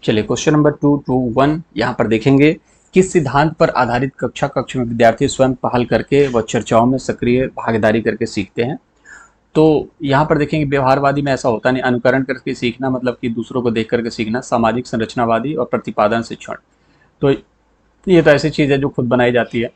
चलिए question number 221 यहाँ पर देखेंगे। किस सिद्धांत पर आधारित कक्ष में विद्यार्थी स्वयं पहल करके व चर्चाओं में सक्रिय भागीदारी करके सीखते हैं। तो यहाँ पर देखेंगे व्यवहारवादी में ऐसा होता नहीं, अनुकरण करके सीखना मतलब कि दूसरों को देख करके सीखना, सामाजिक संरचनावादी और प्रतिपादन शिक्षण। तो ये तो ऐसी चीज़ है जो खुद बनाई जाती है।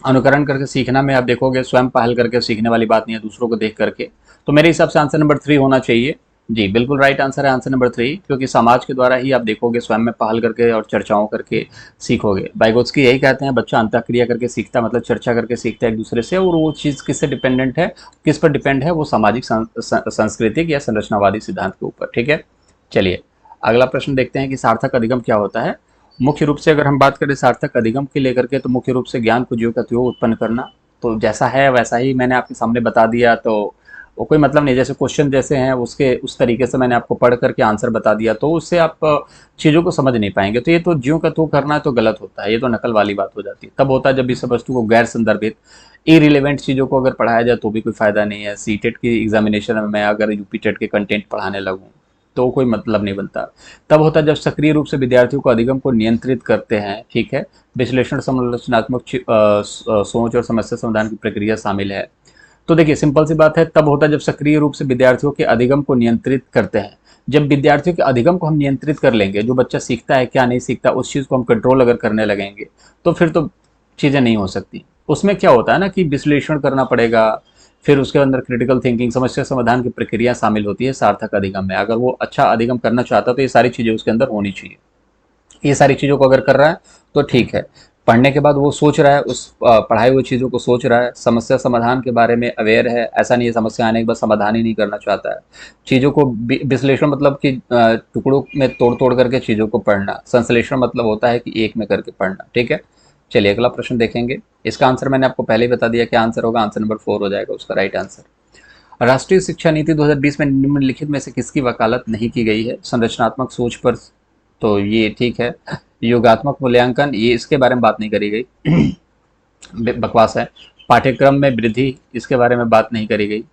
अनुकरण करके सीखना में आप देखोगे स्वयं पहल करके सीखने वाली बात नहीं है, दूसरों को देख करके। तो मेरे हिसाब से आंसर नंबर 3 होना चाहिए। जी बिल्कुल राइट आंसर है आंसर नंबर 3, क्योंकि समाज के द्वारा ही आप देखोगे स्वयं में पहल करके और चर्चाओं करके सीखोगे। वाइगोत्स्की यही कहते हैं, बच्चा अंतःक्रिया करके सीखता, मतलब चर्चा करके सीखता है एक दूसरे से, और वो चीज़ किससे डिपेंडेंट है, किस पर डिपेंड है, वो सामाजिक सांस्कृतिक या संरचनावादी सिद्धांत के ऊपर। ठीक है, चलिए अगला प्रश्न देखते हैं कि सार्थक अधिगम क्या होता है। मुख्य रूप से अगर हम बात करें सार्थक अधिगम की लेकर के, तो मुख्य रूप से ज्ञान को ज्यों का त्यों उत्पन्न करना। तो जैसा है वैसा ही मैंने आपके सामने बता दिया, तो वो कोई मतलब नहीं। जैसे क्वेश्चन जैसे हैं उसके उस तरीके से मैंने आपको पढ़ करके आंसर बता दिया, तो उससे आप चीज़ों को समझ नहीं पाएंगे। तो ये तो ज्यों का त्यों करना है तो गलत होता है, ये तो नकल वाली बात हो जाती है। तब होता है जब इस वस्तु को गैर संदर्भित इरिलेवेंट चीज़ों को अगर पढ़ाया जाए तो भी कोई फायदा नहीं है। सीटेट की एग्जामिनेशन में मैं अगर यूपी टेट के कंटेंट पढ़ाने लगूँ तो कोई मतलब नहीं बनता। तब होता है जब सक्रिय रूप से विद्यार्थियों को अधिगम को नियंत्रित करते हैं। ठीक है, विश्लेषण समालोचनात्मक सोच और समस्या समाधान की प्रक्रिया शामिल है। तो देखिए सिंपल सी बात है, तब होता है जब सक्रिय रूप से विद्यार्थियों के अधिगम को नियंत्रित करते हैं। जब विद्यार्थियों के अधिगम को हम नियंत्रित कर लेंगे, जो बच्चा सीखता है क्या नहीं सीखता उस चीज़ को हम कंट्रोल अगर करने लगेंगे, तो फिर तो चीज़ें नहीं हो सकती। उसमें क्या होता है ना कि विश्लेषण करना पड़ेगा, फिर उसके अंदर क्रिटिकल थिंकिंग, समस्या समाधान की प्रक्रिया शामिल होती है सार्थक अधिगम में। अगर वो अच्छा अधिगम करना चाहता है तो ये सारी चीज़ें उसके अंदर होनी चाहिए। ये सारी चीज़ों को अगर कर रहा है तो ठीक है। पढ़ने के बाद वो सोच रहा है, उस पढ़ाई हुई चीज़ों को सोच रहा है, समस्या समाधान के बारे में अवेयर है। ऐसा नहीं है समस्या आने के बाद समाधान ही नहीं करना चाहता है। चीज़ों को विश्लेषण मतलब कि टुकड़ों में तोड़ तोड़ करके चीज़ों को पढ़ना। संश्लेषण मतलब होता है कि एक में करके पढ़ना। ठीक है, चलिए अगला प्रश्न देखेंगे। इसका आंसर मैंने आपको पहले ही बता दिया, क्या आंसर होगा, आंसर नंबर 4 हो जाएगा उसका राइट आंसर। राष्ट्रीय शिक्षा नीति 2020 में निम्नलिखित में से किसकी वकालत नहीं की गई है। संरचनात्मक सोच पर, तो ये ठीक है। योगात्मक मूल्यांकन, ये इसके बारे में बात नहीं करी गई बकवास है। पाठ्यक्रम में वृद्धि, इसके बारे में बात नहीं करी गई।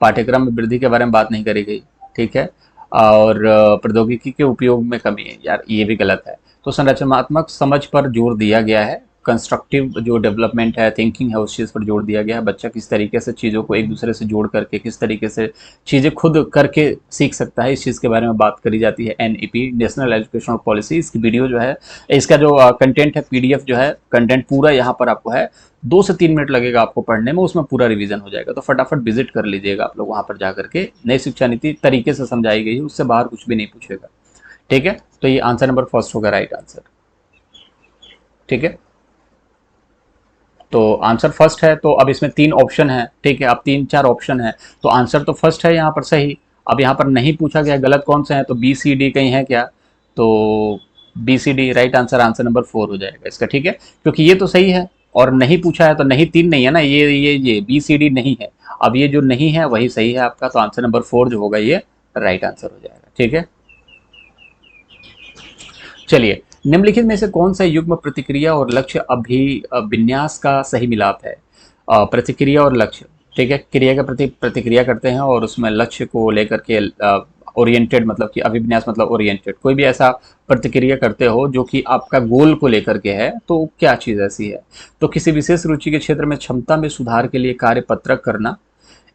पाठ्यक्रम में वृद्धि के बारे में बात नहीं करी गई। ठीक है, और प्रौद्योगिकी के उपयोग में कमी है, यार ये भी गलत है। तो संरचनात्मक समझ पर जोर दिया गया है। कंस्ट्रक्टिव जो डेवलपमेंट है, थिंकिंग है, उस चीज़ पर जोर दिया गया है। बच्चा किस तरीके से चीज़ों को एक दूसरे से जोड़ करके किस तरीके से चीज़ें खुद करके सीख सकता है, इस चीज़ के बारे में बात करी जाती है। एनईपी, नेशनल एजुकेशनल पॉलिसी, इसकी वीडियो जो है, इसका जो कंटेंट है, पीडीएफ जो है, कंटेंट पूरा यहाँ पर आपको है। 2 से 3 मिनट लगेगा आपको पढ़ने में, उसमें पूरा रिवीजन हो जाएगा। तो फटाफट विजिट कर लीजिएगा आप लोग वहाँ पर जा करके। नई शिक्षा नीति तरीके से समझाई गई है, उससे बाहर कुछ भी नहीं पूछेगा। ठीक है, तो ये आंसर नंबर फर्स्ट होगा राइट आंसर। ठीक है, तो आंसर फर्स्ट है। तो अब इसमें 3 ऑप्शन है। ठीक है, अब 3-4 ऑप्शन है, तो आंसर तो फर्स्ट है यहाँ पर सही। अब यहाँ पर नहीं पूछा गया गलत कौन सा है, तो बी सी डी कहीं है क्या, तो B C D right answer, answer number 4 हो जाएगा इसका। ठीक है, क्योंकि ये तो सही है और नहीं पूछा है, तो नहीं 3 नहीं है ना, ये बी सी डी नहीं है। अब ये जो नहीं है वही सही है आपका, तो आंसर नंबर 4 जो होगा ये राइट आंसर हो जाएगा। ठीक है, चलिए निम्नलिखित में से कौन सा युग्म प्रतिक्रिया और लक्ष्य अभिविन्यास का सही मिलाप है। प्रतिक्रिया और लक्ष्य, ठीक है, क्रिया के प्रति प्रतिक्रिया करते हैं और उसमें लक्ष्य को लेकर के ओरिएंटेड, मतलब कि अभिविन्यास मतलब ओरिएंटेड। कोई भी ऐसा प्रतिक्रिया करते हो जो कि आपका गोल को लेकर के है, तो क्या चीज़ ऐसी है। तो किसी विशेष रुचि के क्षेत्र में क्षमता में सुधार के लिए कार्यपत्रक करना,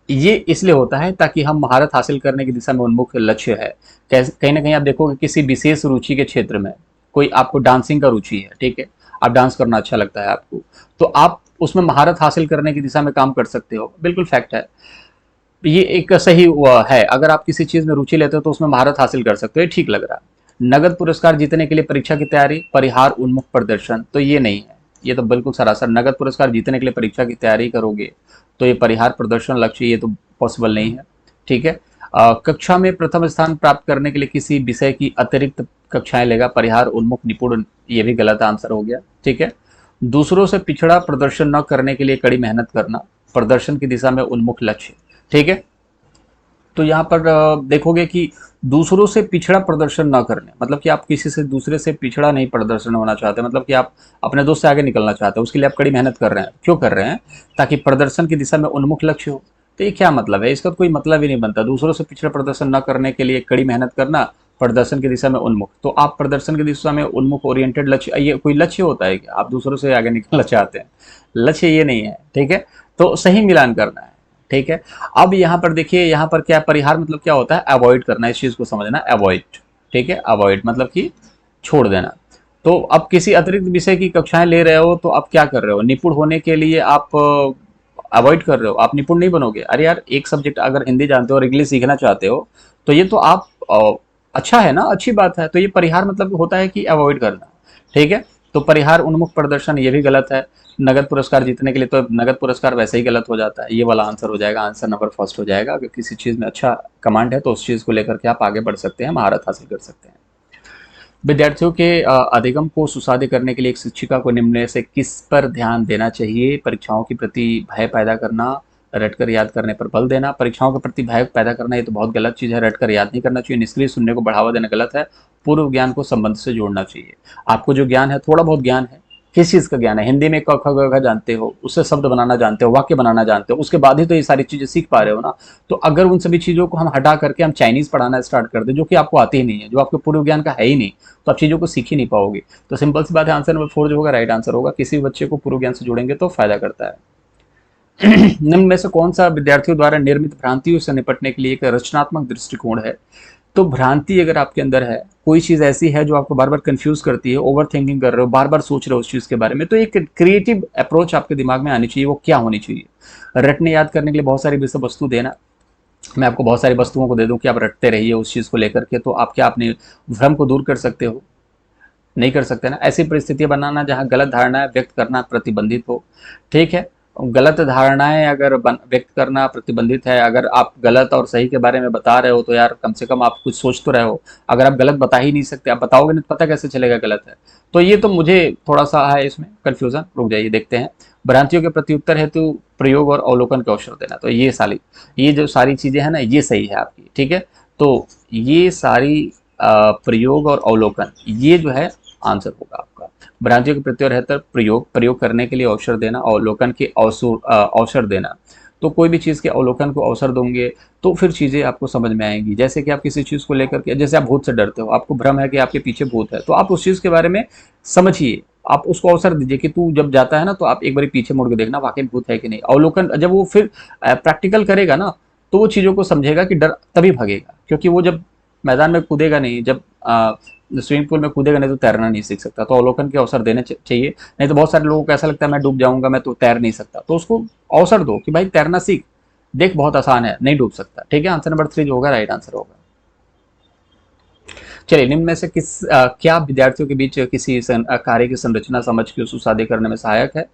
ये इसलिए होता है ताकि हम महारत हासिल करने की दिशा में उन्मुख लक्ष्य है। कहीं ना कहीं आप देखोगे किसी विशेष रुचि के क्षेत्र में, कोई आपको डांसिंग का रुचि है, ठीक है, आप डांस करना अच्छा लगता है आपको, तो आप उसमें महारत हासिल करने की दिशा में काम कर सकते हो, बिल्कुल फैक्ट है। ये एक सही है, अगर आप किसी चीज़ में रुचि लेते हो तो उसमें महारत हासिल कर सकते हो, ये ठीक लग रहा है। नगद पुरस्कार जीतने के लिए परीक्षा की तैयारी, परिहार उन्मुख प्रदर्शन, तो ये नहीं है, ये तो बिल्कुल सरासर। नगद पुरस्कार जीतने के लिए परीक्षा की तैयारी करोगे तो ये परिहार प्रदर्शन लक्ष्य, ये तो पॉसिबल नहीं है। ठीक है, कक्षा में प्रथम स्थान प्राप्त करने के लिए किसी विषय की अतिरिक्त कक्षाएं लेगा, परिहार उन्मुख निपुण, ये भी गलत आंसर हो गया। ठीक है, दूसरों से पिछड़ा प्रदर्शन न करने के लिए कड़ी मेहनत करना, प्रदर्शन की दिशा में उन्मुख लक्ष्य। ठीक है, तो यहाँ पर देखोगे कि दूसरों से पिछड़ा प्रदर्शन ना करने, मतलब कि आप किसी से दूसरे से पिछड़ा नहीं प्रदर्शन होना चाहते, मतलब कि आप अपने दोस्त से आगे निकलना चाहते हैं, उसके लिए आप कड़ी मेहनत कर रहे हैं। क्यों कर रहे हैं, ताकि प्रदर्शन की दिशा में उन्मुख लक्ष्य हो। तो ये क्या मतलब है, इसका कोई मतलब ही नहीं बनता। दूसरों से पिछड़ा प्रदर्शन न करने के लिए कड़ी मेहनत करना, प्रदर्शन की दिशा में उन्मुख। तो आप प्रदर्शन की दिशा में उन्मुख ओरिएंटेड लक्ष्य, ये कोई लक्ष्य होता है कि आप दूसरों से आगे निकलना चाहते हैं? लक्ष्य ये नहीं है, ठीक है। तो सही मिलान करना है, ठीक है। अब यहाँ पर देखिए, यहाँ पर क्या परिहार मतलब क्या होता है? अवॉइड करना, इस चीज को समझना, अवॉइड, ठीक है। अवॉइड मतलब कि छोड़ देना। तो अब किसी अतिरिक्त विषय की कक्षाएं ले रहे हो तो आप क्या कर रहे हो? निपुण होने के लिए आप अवॉइड कर रहे हो, आप निपुण नहीं बनोगे। अरे यार, एक सब्जेक्ट अगर हिंदी जानते हो और इंग्लिश सीखना चाहते हो तो ये तो आप अच्छा है ना, अच्छी बात है। तो ये परिहार मतलब होता है कि अवॉइड करना, ठीक है। तो परिहार उन्मुख प्रदर्शन ये भी गलत है। नगद पुरस्कार जीतने के लिए तो नगद पुरस्कार वैसे ही गलत हो जाता है। ये वाला आंसर हो जाएगा, आंसर नंबर फर्स्ट हो जाएगा। अगर किसी चीज में अच्छा कमांड है तो उस चीज को लेकर के आप आगे बढ़ सकते हैं, महारत हासिल कर सकते हैं। विद्यार्थियों के अधिगम को सुसाध्य करने के लिए एक शिक्षिका को निम्न में से किस पर ध्यान देना चाहिए? परीक्षाओं के प्रति भय पैदा करना, रटकर याद करने पर बल देना। परीक्षाओं के प्रति भय पैदा करना ये तो बहुत गलत चीज़ है, रटकर याद नहीं करना चाहिए। निष्क्रिय सुनने को बढ़ावा देना गलत है। पूर्व ज्ञान को संबंध से जोड़ना चाहिए। आपको जो ज्ञान है, थोड़ा बहुत ज्ञान है, किस चीज़ का ज्ञान है? हिंदी में क ख ग घ जानते हो, उससे शब्द बनाना जानते हो, वाक्य बनाना जानते हो, उसके बाद ही तो ये सारी चीज़ें सीख पा रहे हो ना। तो अगर उन सभी चीज़ों को हम हटा करके हम चाइनीज़ पढ़ाना स्टार्ट कर दें, जो कि आपको आती ही नहीं है, जो आपके पूर्व ज्ञान का है ही नहीं, तो आप चीज़ों को सीख ही नहीं पाओगे। तो सिंपल सी बात है, आंसर नंबर 4 जो होगा राइट आंसर होगा। किसी भी बच्चे को पूर्व ज्ञान से जोड़ेंगे तो फायदा करता है। निम्न में से कौन सा विद्यार्थियों द्वारा निर्मित भ्रांतियों से निपटने के लिए एक रचनात्मक दृष्टिकोण है? तो भ्रांति अगर आपके अंदर है, कोई चीज ऐसी है जो आपको बार बार कंफ्यूज करती है, ओवर थिंकिंग कर रहे हो, बार बार सोच रहे हो उस चीज के बारे में, तो एक क्रिएटिव अप्रोच आपके दिमाग में आनी चाहिए। वो क्या होनी चाहिए? रटने याद करने के लिए बहुत सारी विषय वस्तु देना। मैं आपको बहुत सारी वस्तुओं को दे दूं कि आप रटते रहिए उस चीज को लेकर के, तो आप क्या अपने भ्रम को दूर कर सकते हो? नहीं कर सकते ना। ऐसी परिस्थितियां बनाना जहां गलत धारणाएं व्यक्त करना प्रतिबंधित हो, ठीक है। गलत धारणाएं अगर व्यक्त करना प्रतिबंधित है, अगर आप गलत और सही के बारे में बता रहे हो तो यार कम से कम आप कुछ सोच तो रहे हो। अगर आप गलत बता ही नहीं सकते, आप बताओगे नहीं तो पता कैसे चलेगा गलत है? तो ये तो मुझे थोड़ा सा है इसमें कंफ्यूजन। रुक जाइए, देखते हैं। भ्रांतियों के प्रत्युत्तर हेतु प्रयोग और अवलोकन के अवसर देना। तो ये जो सारी चीजें हैं ना, ये सही है आपकी, ठीक है। तो ये सारी प्रयोग और अवलोकन, ये जो है आंसर होगा आपका। भ्रांतियों के प्रत्युत्तर प्रयोग करने के लिए अवसर देना, अवलोकन के अवसर देना। तो कोई भी चीज़ के अवलोकन को अवसर दोगे तो फिर चीज़ें आपको समझ में आएंगी। जैसे कि आप किसी चीज़ को लेकर के, जैसे आप भूत से डरते हो, आपको भ्रम है कि आपके पीछे भूत है, तो आप उस चीज़ के बारे में समझिए, आप उसको अवसर दीजिए कि तू जब जाता है ना तो आप एक बार पीछे मुड़ के देखना वाकई भूत है कि नहीं। अवलोकन जब वो फिर प्रैक्टिकल करेगा ना, तो वो चीज़ों को समझेगा कि डर तभी भागेगा, क्योंकि वो जब मैदान में कूदेगा नहीं, जब स्विमिंग पूल में कूदेगा नहीं तो तैरना नहीं सीख सकता। तो अवलोकन के अवसर देने चाहिए। नहीं तो बहुत सारे लोगों को ऐसा लगता है मैं डूब जाऊंगा, मैं तो तैर नहीं सकता, तो उसको अवसर दो कि भाई तैरना सीख, देख बहुत आसान है, नहीं डूब सकता, ठीक है। आंसर नंबर 3 जो होगा राइट आंसर होगा। चलिए, निम्न में से क्या विद्यार्थियों के बीच किसी कार्य की संरचना समझ के सुसाध्य करने में सहायक है?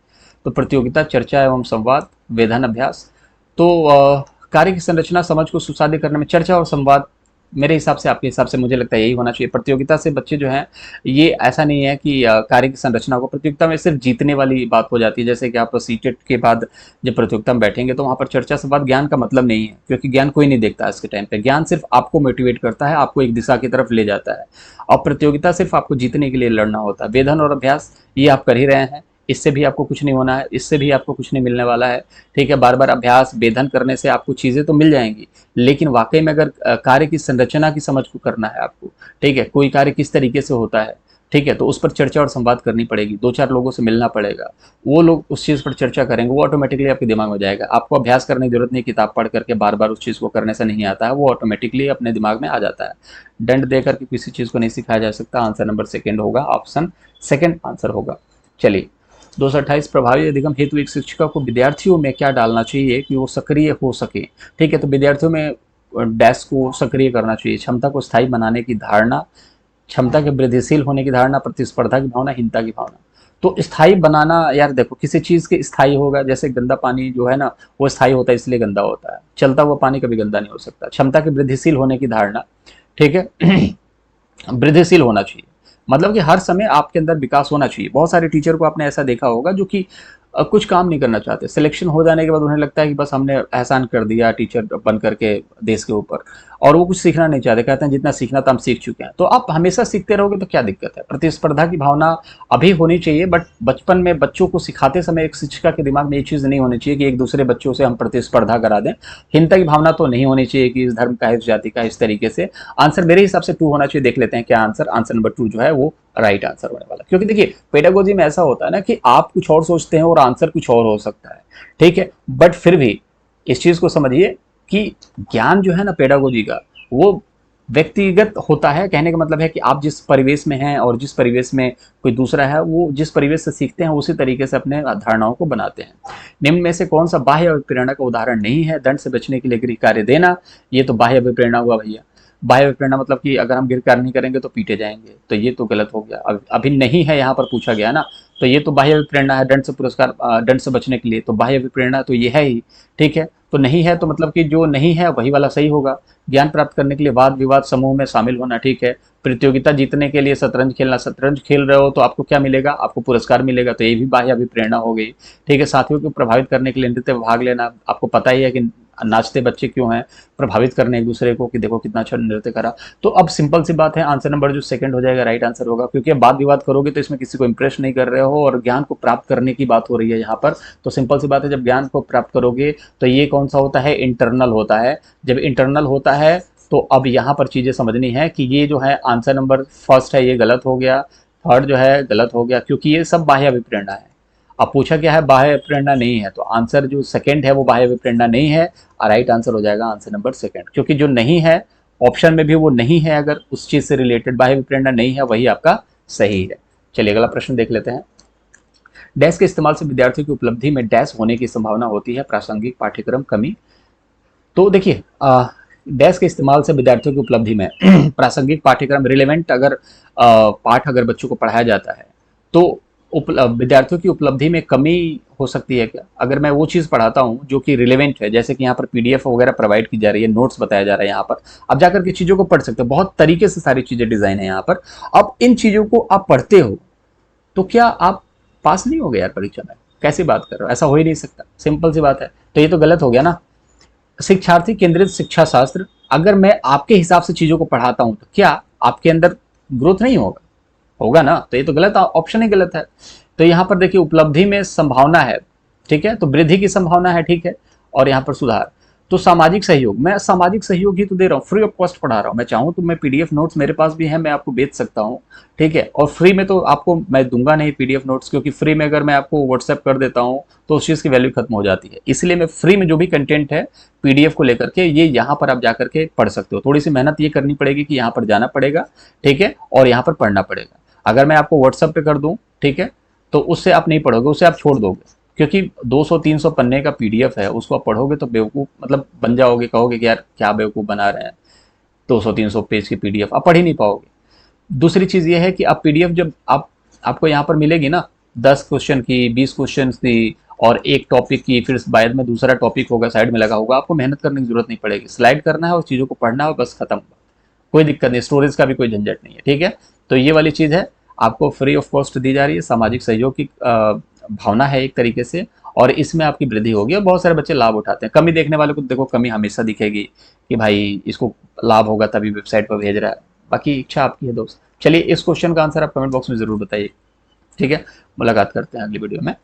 तो प्रतियोगिता, चर्चा एवं संवाद, वेधन अभ्यास। तो कार्य की संरचना समझ को सुसाध्य करने में चर्चा और संवाद, मेरे हिसाब से, आपके हिसाब से, मुझे लगता है यही होना चाहिए। प्रतियोगिता से बच्चे जो हैं, ये ऐसा नहीं है कि कार्य की संरचना को, प्रतियोगिता में सिर्फ जीतने वाली बात हो जाती है। जैसे कि आप सीटेट के बाद जब प्रतियोगिता में बैठेंगे तो वहाँ पर चर्चा संवाद ज्ञान का मतलब नहीं है, क्योंकि ज्ञान कोई नहीं देखता इसके टाइम पे। ज्ञान सिर्फ आपको मोटिवेट करता है, आपको एक दिशा की तरफ ले जाता है, और प्रतियोगिता सिर्फ आपको जीतने के लिए लड़ना होता है। वेधन और अभ्यास ये आप कर ही रहे हैं, इससे भी आपको कुछ नहीं होना है, इससे भी आपको कुछ नहीं मिलने वाला है, ठीक है। बार बार अभ्यास वेधन करने से आपको चीज़ें तो मिल जाएंगी, लेकिन वाकई में अगर कार्य की संरचना की समझ को करना है आपको, ठीक है, कोई कार्य किस तरीके से होता है, ठीक है, तो उस पर चर्चा और संवाद करनी पड़ेगी। 2-4 लोगों से मिलना पड़ेगा, वो लोग उस चीज़ पर चर्चा करेंगे, वो ऑटोमेटिकली आपके दिमाग में जाएगा। आपको अभ्यास करने की जरूरत नहीं, किताब पढ़ करके बार बार उस चीज़ को करने से नहीं आता है, वो ऑटोमेटिकली अपने दिमाग में आ जाता है। दंड दे करके किसी चीज़ को नहीं सिखाया जा सकता। आंसर नंबर 2 होगा, ऑप्शन 2 आंसर होगा। चलिए, 228 प्रभावी अधिगम हेतु एक शिक्षिका को विद्यार्थियों में क्या डालना चाहिए कि वो सक्रिय हो सके? ठीक है, तो विद्यार्थियों में डैश को सक्रिय करना चाहिए, क्षमता को स्थायी बनाने की धारणा, क्षमता के वृद्धिशील होने की धारणा, प्रतिस्पर्धा की भावना, हिंता की भावना। तो स्थायी बनाना, यार देखो, किसी चीज के स्थायी होगा, जैसे गंदा पानी जो है ना, वो स्थायी होता है इसलिए गंदा होता है, चलता हुआ पानी कभी गंदा नहीं हो सकता। क्षमता के वृद्धिशील होने की धारणा, ठीक है, वृद्धिशील होना चाहिए, मतलब कि हर समय आपके अंदर विकास होना चाहिए। बहुत सारे टीचर को आपने ऐसा देखा होगा जो कि कुछ काम नहीं करना चाहते। सिलेक्शन हो जाने के बाद उन्हें लगता है कि बस हमने एहसान कर दिया टीचर बन करके देश के ऊपर, और वो कुछ सीखना नहीं चाहते, कहते हैं जितना सीखना था हम सीख चुके हैं। तो आप हमेशा सीखते रहोगे तो क्या दिक्कत है। प्रतिस्पर्धा की भावना अभी होनी चाहिए, बट बचपन में बच्चों को सिखाते समय एक शिक्षिका के दिमाग में ये चीज़ नहीं होनी चाहिए कि एक दूसरे बच्चों से हम प्रतिस्पर्धा करा दें। हीनता की भावना तो नहीं होनी चाहिए कि इस धर्म का, इस जाति का, इस तरीके से। आंसर मेरे हिसाब से 2 होना चाहिए। देख लेते हैं क्या आंसर। आंसर नंबर 2 जो है वो राइट आंसर होने वाला। क्योंकि देखिए पेडागोजी में ऐसा होता है ना कि आप कुछ और सोचते हैं और आंसर कुछ और हो सकता है, ठीक है। बट फिर भी इस चीज को समझिए कि ज्ञान जो है ना पेडागोजी का, वो व्यक्तिगत होता है। कहने का मतलब है कि आप जिस परिवेश में हैं और जिस परिवेश में कोई दूसरा है, वो जिस परिवेश से सीखते हैं उसी तरीके से अपने धारणाओं को बनाते हैं। निम्न में से कौन सा बाह्य अभिप्रेरणा का उदाहरण नहीं है। दंड से बचने के लिए गृह कार्य देना, ये तो बाह्य अभिप्रेरणा हुआ भैया। बाह्य अभिप्रेरणा मतलब कि अगर हम गृह कार्य नहीं करेंगे तो पीटे जाएंगे, तो ये तो गलत हो गया। अभी नहीं है यहाँ पर पूछा गया ना, तो ये तो बाह्य अभिप्रेरणा है। दंड से पुरस्कार, दंड से बचने के लिए तो बाह्य अभिप्रेरणा तो ये है ही, ठीक है। तो नहीं है तो मतलब कि जो नहीं है वही वाला सही होगा। ज्ञान प्राप्त करने के लिए वाद विवाद समूह में शामिल होना, ठीक है। प्रतियोगिता जीतने के लिए शतरंज खेलना, शतरंज खेल रहे हो तो आपको क्या मिलेगा, आपको पुरस्कार मिलेगा, तो ये भी बाह्य अभिप्रेरणा हो गई, ठीक है। साथियों को प्रभावित करने के लिए नृत्य में भाग लेना, आपको पता ही है कि नाचते बच्चे क्यों हैं, प्रभावित करने एक दूसरे को कि देखो कितना अच्छा नृत्य करा। तो अब सिंपल सी बात है, आंसर नंबर जो सेकंड हो जाएगा राइट आंसर होगा। क्योंकि अब वाद विवाद करोगे तो इसमें किसी को इंप्रेस नहीं कर रहे हो और ज्ञान को प्राप्त करने की बात हो रही है यहाँ पर। तो सिंपल सी बात है, जब ज्ञान को प्राप्त करोगे तो ये कौन सा होता है, इंटरनल होता है। जब इंटरनल होता है तो अब यहाँ पर चीजें समझनी है कि ये जो है आंसर नंबर फर्स्ट है ये गलत हो गया, थर्ड जो है गलत हो गया, क्योंकि ये सब बाह्य अभिप्रेरणा है। अब पूछा क्या है, बाह्य अभिप्रेरणा नहीं है, तो आंसर जो सेकंड है वो बाह्य अभिप्रेरणा नहीं है, और राइट आंसर हो जाएगा आंसर नंबर सेकंड। क्योंकि जो नहीं है ऑप्शन में भी वो नहीं है, अगर उस चीज से रिलेटेड बाह्य अभिप्रेरणा नहीं है वही आपका सही है। चलिए अगला प्रश्न देख लेते हैं। डैश के इस्तेमाल से विद्यार्थियों की उपलब्धि में डैश होने की संभावना होती है, प्रासंगिक पाठ्यक्रम कमी। तो देखिए डैश के इस्तेमाल से विद्यार्थियों की उपलब्धि में प्रासंगिक पाठ्यक्रम, रिलेवेंट अगर पाठ अगर बच्चों को पढ़ाया जाता है तो विद्यार्थियों की उपलब्धि में कमी हो सकती है क्या। अगर मैं वो चीज़ पढ़ाता हूँ जो कि रिलेवेंट है, जैसे कि यहाँ पर पीडीएफ वगैरह प्रोवाइड की जा रही है, नोट्स बताया जा रहा है यहाँ पर, आप जाकर के चीज़ों को पढ़ सकते हो। बहुत तरीके से सारी चीज़ें डिज़ाइन है यहाँ पर। अब इन चीज़ों को आप पढ़ते हो तो क्या आप पास नहीं हो गए यार परीक्षा में, कैसी बात कर रहे हो, ऐसा हो ही नहीं सकता, सिंपल सी बात है। तो ये तो गलत हो गया ना। शिक्षार्थी केंद्रित शिक्षा शास्त्र, अगर मैं आपके हिसाब से चीजों को पढ़ाता हूं तो क्या आपके अंदर ग्रोथ नहीं होगा, होगा ना। तो ये तो गलत, ऑप्शन ही गलत है। तो यहाँ पर देखिए उपलब्धि में संभावना है, ठीक है, तो वृद्धि की संभावना है, ठीक है। और यहाँ पर सुधार, तो सामाजिक सहयोग, मैं सामाजिक सहयोग ही तो दे रहा हूँ, फ्री ऑफ कॉस्ट पढ़ा रहा हूँ। मैं चाहूँ तो मैं पीडीएफ नोट्स मेरे पास भी है, मैं आपको बेच सकता हूँ, ठीक है। और फ्री में तो आपको मैं दूंगा नहीं पीडीएफ नोट्स, क्योंकि फ्री में अगर मैं आपको व्हाट्सएप कर देता हूँ तो उस चीज़ की वैल्यू खत्म हो जाती है। इसलिए मैं फ्री में जो भी कंटेंट है पीडीएफ को लेकर के, ये यहाँ पर आप जाकर के पढ़ सकते हो। थोड़ी सी मेहनत ये करनी पड़ेगी कि यहाँ पर जाना पड़ेगा, ठीक है, और यहाँ पर पढ़ना पड़ेगा। अगर मैं आपको व्हाट्सएप पे कर दूँ, ठीक है, तो उससे आप नहीं पढ़ोगे, उससे आप छोड़ दोगे, क्योंकि 200-300 पन्ने का पीडीएफ है, उसको आप पढ़ोगे तो बेवकूफ़ मतलब बन जाओगे, कहोगे कि यार क्या बेवकूफ़ बना रहे हैं, 200-300 पेज की पीडीएफ आप पढ़ ही नहीं पाओगे। दूसरी चीज़ ये है कि आप पीडीएफ जब आपको यहाँ पर मिलेगी ना, 10 क्वेश्चन की, 20 क्वेश्चन की, और एक टॉपिक की, फिर बाद में दूसरा टॉपिक होगा साइड में लगा होगा, आपको मेहनत करने की जरूरत नहीं पड़ेगी। स्लाइड करना है और चीज़ों को पढ़ना है, बस खत्म, कोई दिक्कत नहीं, स्टोरेज का भी कोई झंझट नहीं है, ठीक है। तो ये वाली चीज़ है, आपको फ्री ऑफ कॉस्ट दी जा रही है। सामाजिक सहयोग की भावना है एक तरीके से, और इसमें आपकी वृद्धि होगी और बहुत सारे बच्चे लाभ उठाते हैं। कमी देखने वाले को देखो कमी हमेशा दिखेगी कि भाई इसको लाभ होगा तभी वेबसाइट पर भेज रहा है, बाकी इच्छा आपकी है दोस्त। चलिए इस क्वेश्चन का आंसर आप कमेंट बॉक्स में जरूर बताइए, ठीक है। मुलाकात करते हैं अगली वीडियो में।